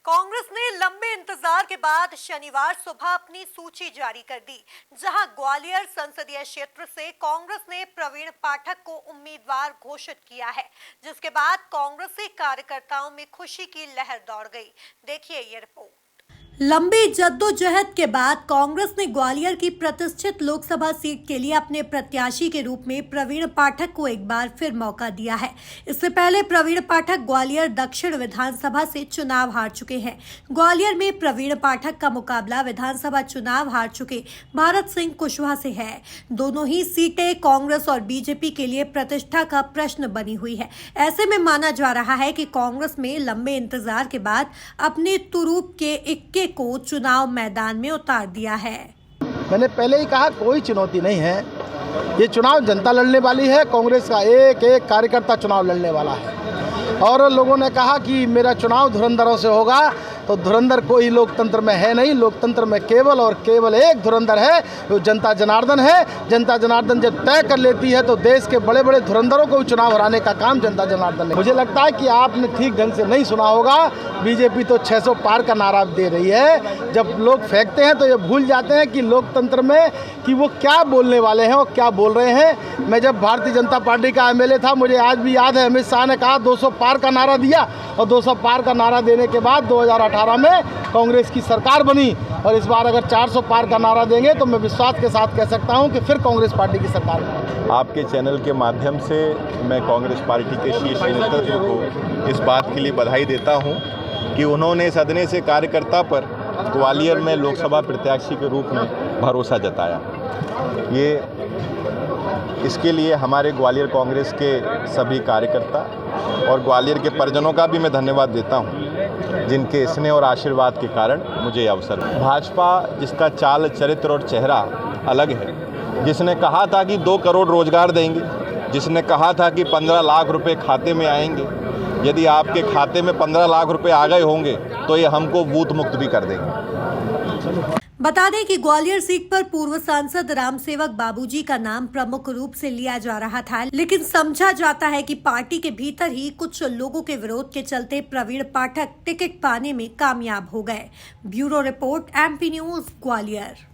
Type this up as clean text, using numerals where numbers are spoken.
कांग्रेस ने लंबे इंतजार के बाद शनिवार सुबह अपनी सूची जारी कर दी, जहां ग्वालियर संसदीय क्षेत्र से कांग्रेस ने प्रवीण पाठक को उम्मीदवार घोषित किया है, जिसके बाद कांग्रेसी कार्यकर्ताओं में खुशी की लहर दौड़ गई। देखिए ये रिपोर्ट। लंबी जद्दोजहद के बाद कांग्रेस ने ग्वालियर की प्रतिष्ठित लोकसभा सीट के लिए अपने प्रत्याशी के रूप में प्रवीण पाठक को एक बार फिर मौका दिया है। इससे पहले प्रवीण पाठक ग्वालियर दक्षिण विधानसभा से चुनाव हार चुके हैं। ग्वालियर में प्रवीण पाठक का मुकाबला विधानसभा चुनाव हार चुके भारत सिंह कुशवाहा से है। दोनों ही सीटें कांग्रेस और बीजेपी के लिए प्रतिष्ठा का प्रश्न बनी हुई है। ऐसे में माना जा रहा है कि कांग्रेस में लंबे इंतजार के बाद अपने तुरूप के इक्के को चुनाव मैदान में उतार दिया है। मैंने पहले ही कहा, कोई चुनौती नहीं है। ये चुनाव जनता लड़ने वाली है। कांग्रेस का एक एक कार्यकर्ता चुनाव लड़ने वाला है। और लोगों ने कहा कि मेरा चुनाव धुरंधरों से होगा, तो धुरंधर कोई लोकतंत्र में है नहीं। लोकतंत्र में केवल और केवल एक धुरंधर है, वो जनता जनार्दन है। जनता जनार्दन जब तय कर लेती है तो देश के बड़े बड़े धुरंधरों को चुनाव हराने का काम जनता जनार्दन ने। मुझे लगता है कि आपने ठीक ढंग से नहीं सुना होगा। बीजेपी तो 600 पार का नारा दे रही है। जब लोग फेंकते हैं तो ये भूल जाते हैं कि लोकतंत्र में कि वो क्या बोलने वाले हैं और क्या बोल रहे हैं। मैं जब भारतीय जनता पार्टी का एमएलए था, मुझे आज भी याद है, अमित शाह ने कहा 200 पार का नारा दिया, और 200 पार का नारा देने के बाद 2018 में कांग्रेस की सरकार बनी। और इस बार अगर 400 पार का नारा देंगे तो मैं विश्वास के साथ कह सकता हूं कि फिर कांग्रेस पार्टी की सरकार बनी। आपके चैनल के माध्यम से मैं कांग्रेस पार्टी के शीर्ष नेतृत्व को इस बात के लिए बधाई देता हूं कि उन्होंने सदने से कार्यकर्ता पर ग्वालियर में लोकसभा प्रत्याशी के रूप में भरोसा जताया। इसके लिए हमारे ग्वालियर कांग्रेस के सभी कार्यकर्ता और ग्वालियर के परिजनों का भी मैं धन्यवाद देता हूं, जिनके स्नेह और आशीर्वाद के कारण मुझे अवसर मिला। भाजपा जिसका चाल, चरित्र और चेहरा अलग है, जिसने कहा था कि 2 करोड़ रोजगार देंगे, जिसने कहा था कि 15 लाख रुपए खाते में आएंगे, यदि आपके खाते में 15 लाख रुपए आ गए होंगे तो ये हमको बूथ मुक्त भी कर देंगे। बता दें कि ग्वालियर सीट पर पूर्व सांसद रामसेवक बाबूजी का नाम प्रमुख रूप से लिया जा रहा था, लेकिन समझा जाता है कि पार्टी के भीतर ही कुछ लोगों के विरोध के चलते प्रवीण पाठक टिकट पाने में कामयाब हो गए। Bureau report, MP news, Gwalior.